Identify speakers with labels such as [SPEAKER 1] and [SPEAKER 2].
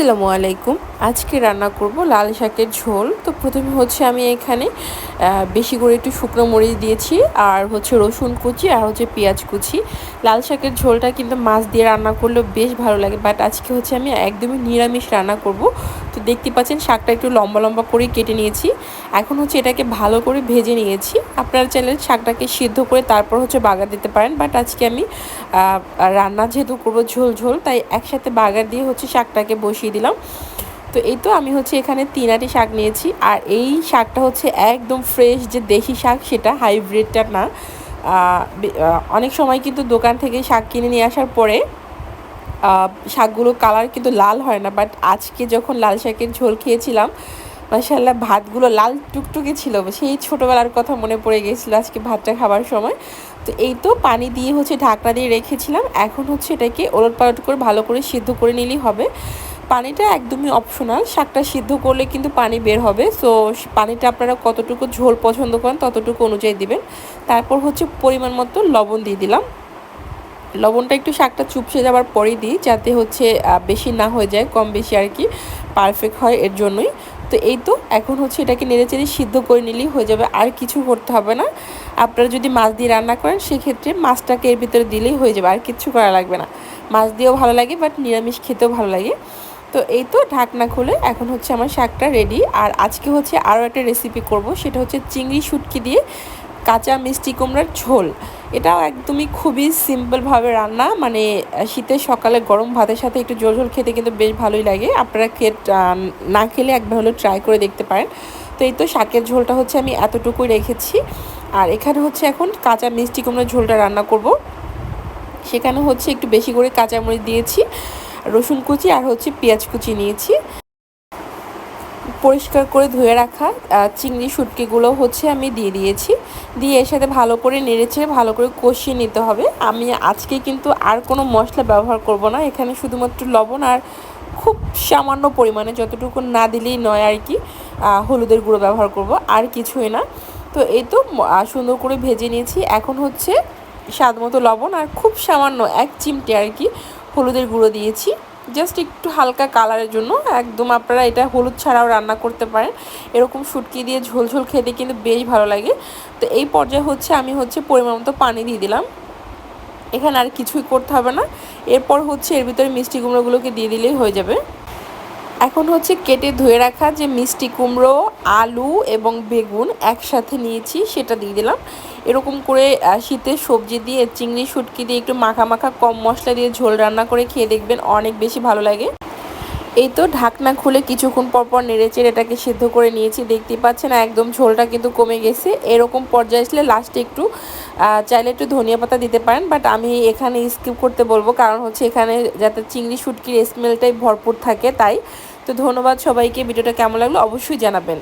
[SPEAKER 1] আসসালামু আলাইকুম। আজকে রান্না করব লাল শাকের ঝোল। তো প্রথমে হচ্ছে আমি এখানে বেশি করে একটু শুকনো মরিচ দিয়েছি, আর হচ্ছে রসুন কুচি, আর হচ্ছে পেঁয়াজ কুচি। লাল শাকের ঝোলটা কিন্তু মাছ দিয়ে রান্না করলেও বেশ ভালো লাগে, বাট আজকে হচ্ছে আমি একদমই নিরামিষ রান্না করব। তো দেখতে পাচ্ছেন শাকটা একটু লম্বা লম্বা করে কেটে নিয়েছি। এখন হচ্ছে এটাকে ভালো করে ভেজে নিয়েছি। আপনারা চাইলে শাকটাকে সিদ্ধ করে তারপর হচ্ছে বাগার দিতে পারেন, বাট আজকে আমি রান্না যেহেতু করবো ঝোল ঝোল, তাই একসাথে বাগার দিয়ে হচ্ছে শাকটাকে বসিয়ে দিলাম। তো এই তো আমি হচ্ছে এখানে 3 আটি শাক নিয়েছি, আর এই শাকটা হচ্ছে একদম ফ্রেশ যে দেশি শাক, সেটা হাইব্রিডটা না। অনেক সময় কিন্তু দোকান থেকে শাক কিনে নিয়ে আসার পরে শাকগুলো কালার কিন্তু লাল হয় না, বাট আজকে যখন লাল শাকের ঝোল খেয়েছিলাম, মাশাআল্লাহ ভাতগুলো লাল টুকটুকে ছিল। সেই ছোটোবেলার কথা মনে পড়ে গিয়েছিলো আজকে ভাতটা খাবার সময়। তো এই তো পানি দিয়ে হচ্ছে ঢাকনা দিয়ে রেখেছিলাম। এখন হচ্ছে এটাকে ওলটপালট করে ভালো করে সিদ্ধ করে নিলেই হবে। পানিটা একদমই অপশনাল, শাকটা সিদ্ধ করলে কিন্তু পানি বের হবে। সো পানিটা আপনারা কতটুকু ঝোল পছন্দ করেন ততটুকু অনুযায়ী দিবেন। তারপর হচ্ছে পরিমাণ মতো লবণ দিয়ে দিলাম। লবণটা একটু শাকটা চুপসে যাওয়ার পরেই দিই, যাতে হচ্ছে বেশি না হয়ে যায়, কম বেশি আর কি পারফেক্ট হয়, এর জন্যই। তো এই তো এখন হচ্ছে এটাকে নেড়েচেড়ে সিদ্ধ করে নিলেই হয়ে যাবে, আর কিছু করতে হবে না। আপনারা যদি মাছ দিয়ে রান্না করেন সেক্ষেত্রে মাছটাকে এর ভিতরে দিলেই হয়ে যাবে, আর কিচ্ছু করা লাগবে না। মাছ দিয়েও ভালো লাগে, বাট নিরামিষ খেতেও ভালো লাগে। তো এই তো ঢাকনা খুলে এখন হচ্ছে আমার শাকটা রেডি। আর আজকে হচ্ছে আরও একটা রেসিপি করব, সেটা হচ্ছে চিংড়ি শুটকি দিয়ে কাঁচা মিষ্টি কুমড়ার ঝোল। এটাও একদমই খুবই সিম্পলভাবে রান্না, মানে শীতের সকালে গরম ভাতের সাথে একটু ঝোল ঝোল খেতে কিন্তু বেশ ভালোই লাগে। আপনারা না খেলে একবার হলেও ট্রাই করে দেখতে পারেন। তো এই তো শাকের ঝোলটা হচ্ছে আমি এতটুকুই রেখেছি। আর এখানে হচ্ছে এখন কাঁচা মিষ্টি কুমড়ার ঝোলটা রান্না করব। সেখানে হচ্ছে একটু বেশি করে কাঁচামরিচ দিয়েছি, রসুন কুচি, আর হচ্ছে পেঁয়াজ কুচি নিয়েছি। পরিষ্কার করে ধুয়ে রাখা চিংড়ি শুটকিগুলো হচ্ছে আমি দিয়ে দিয়েছি। দিয়ে এর সাথে ভালো করে নেড়েচেড়ে ভালো করে কষিয়ে নিতে হবে। আমি আজকে কিন্তু আর কোনো মশলা ব্যবহার করব না, এখানে শুধুমাত্র লবণ আর খুব সামান্য পরিমাণে, যতটুকু না দিলেই নয় আর কি, হলুদের গুঁড়ো ব্যবহার করব, আর কিছুই না। তো এই তো সুন্দর করে ভেজে নিয়েছি। এখন হচ্ছে স্বাদ মতো লবণ আর খুব সামান্য 1 চিমটে আর কি হলুদের গুঁড়ো দিয়েছি, জাস্ট একটু হালকা কালারের জন্য। একদম আপনারা এটা হলুদ ছাড়াও রান্না করতে পারেন, এরকম শুটকি দিয়ে ঝোল ঝোল খেতে কিন্তু বেশ ভালো লাগে। তো এই পর্যায়ে হচ্ছে আমি হচ্ছে পরিমাণ মতো পানি দিয়ে দিলাম। এখানে আর কিছুই করতে হবে না। এরপর হচ্ছে এর ভিতরে মিষ্টি কুমড়োগুলোকে দিয়ে দিলেই হয়ে যাবে। এখন হচ্ছে কেটে ধুয়ে রাখা যে মিষ্টি কুমড়ো, আলু এবং বেগুন একসাথে নিয়েছি, সেটা দিয়ে দিলাম। এরকম করে শীতের সবজি দিয়ে চিংড়ি শুটকি দিয়ে একটু মাখা মাখা কম মশলা দিয়ে ঝোল রান্না করে খেয়ে দেখবেন, অনেক বেশি ভালো লাগে। এই তো ঢাকনা খুলে কিছুক্ষণ পরপর নেড়েচেড়ে এটাকে সিদ্ধ করে নিয়েছি। দেখতেই পাচ্ছেন একদম ঝোলটা কিন্তু কমে গেছে। এরকম পর্যায়ে আসলে লাস্টে একটু চাইলে একটু ধনিয়া পাতা দিতে পারেন, বাট আমি এখানে স্কিপ করতে বলবো, কারণ হচ্ছে এখানে যাতে চিংড়ি শুটকির স্মেলটাই ভরপুর থাকে, তাই। তো ধন্যবাদ সবাইকে। ভিডিওটা কেমন লাগলো অবশ্যই জানাবেন।